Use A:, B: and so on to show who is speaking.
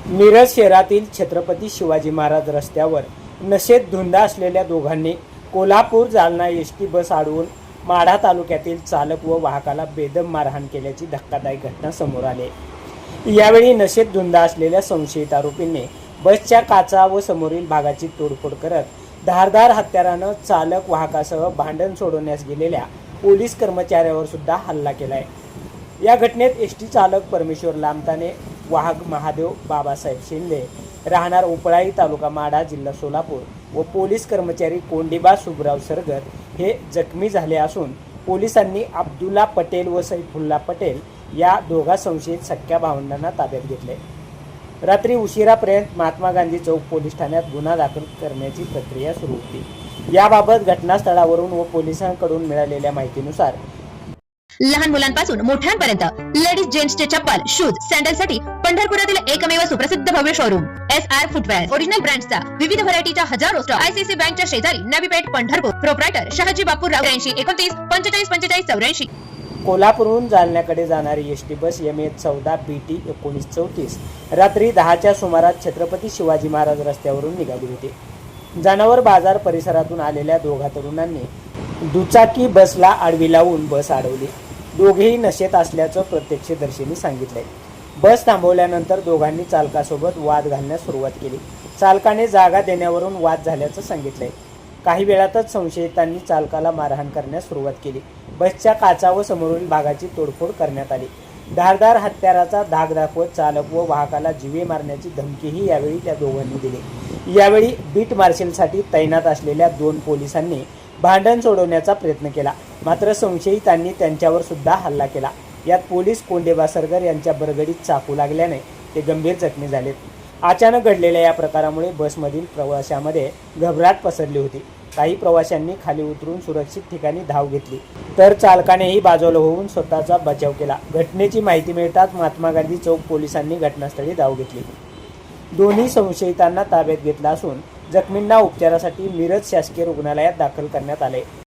A: मिरज शहरातील छत्रपती शिवाजी महाराज रस्त्यावर नशेत धुंद असलेल्या दोघांनी कोल्हापूर जालना एसटी बस अडवून माढा तालुक्यातील चालक व वाहकाला बेदम मारहाण केल्याची धक्कादायक घटना समोर आली। यावेळी नशेत धुंद असलेल्या संशयित आरोपींनी बसच्या काचा व समोरील भागाची तोडफोड करत धारदार हत्यारानं चालक वाहकासह भांडण सोडवण्यास गेलेल्या पोलीस कर्मचाऱ्यावर सुद्धा हल्ला केलाय। या घटनेत एसटी चालक परमेश्वर लामताने, वाहक महादेव बाबासाहेब शिंदे राहणार उपळाई तालुका माढा जिल्हा सोलापूर व पोलीस कर्मचारी कोंडीबा सुबराव सरगर हे जखमी झाले असून पोलिसांनी अब्दुल्ला पटेल व सैफुल्ला पटेल या दोघा संशयित सख्या भावंडांना ताब्यात घेतले। रात्री उशिरापर्यंत महात्मा गांधी चौक पोलीस ठाण्यात गुन्हा दाखल करण्याची प्रक्रिया सुरू होती। याबाबत घटनास्थळावरून व पोलिसांकडून मिळालेल्या माहितीनुसार
B: लहान मुलांपासून मोठ्यांपर्यंत लेडीज जेंट्सचे चप्पल, शूज, सॅन्डलसाठी पंढरपुरातील एकमेव सुप्रसिद्ध भव्य शोरूम SR फुटवेअर। ओरिजिनल ब्रँड्सचा विविध व्हरायटीच्या हजारो स्टॉक ICC बँकच्या शेजारी नवी पेठ पंढरपूर। प्रोप्रायटर शहाजी बापूराव 83 29 45 45 84।
A: कोल्हापूरहून जालन्याकडे जाणारी एसटी बस MH14 BT 1934 रात्री 10च्या सुमारास छत्रपती शिवाजी महाराज रस्त्यावरून निघाली होती। जनावर बाजार परिसरातून आलेल्या दोघा तरुणांनी दुचाकी बसला आडवी लावून बस अडवली। दोघेही नशेत असल्याचं प्रत्यक्षदर्शींनी सांगितले। बस थांबवल्यानंतर दोघांनी चालकासोबत वाद घालण्यास सुरुवात केली। चालकाने जागा देण्यावरून वाद झाल्याचं सांगितले। काही वेळातच संशयितांनी चालकाला मारहाण करण्यास सुरुवात केली। बसच्या काचा व समोरील भागाची तोडफोड करण्यात आली। धारदार हत्याराचा धाक दाखवत चालक व वाहकाला जीवे मारण्याची धमकीही यावेळी त्या दोघांनी दिली। यावेळी बीट मार्शलसाठी तैनात असलेल्या 2 पोलिसांनी भांडण सोडवण्याचा प्रयत्न केला, मात्र संशयितांनी त्यांच्यावर सुद्धा हल्ला केला। यात पोलीस कोंडेबा सरगर यांच्या बरगडीत चाकू लागल्याने ते गंभीर जखमी झालेत। अचानक घडलेल्या या प्रकारामुळे बसमधील प्रवाशांमध्ये घबराट पसरली होती। काही प्रवाशांनी खाली उतरून सुरक्षित ठिकाणी धाव घेतली, तर चालकानेही बाजूला होऊन स्वतःचा बचाव केला। घटनेची माहिती मिळताच महात्मा गांधी चौक पोलिसांनी घटनास्थळी धाव घेतली। दोन्ही संशयितांना ताब्यात घेतला असून जखमींना उपचारासाठी मिरज शासकीय रुग्णालयात दाखल करण्यात आले।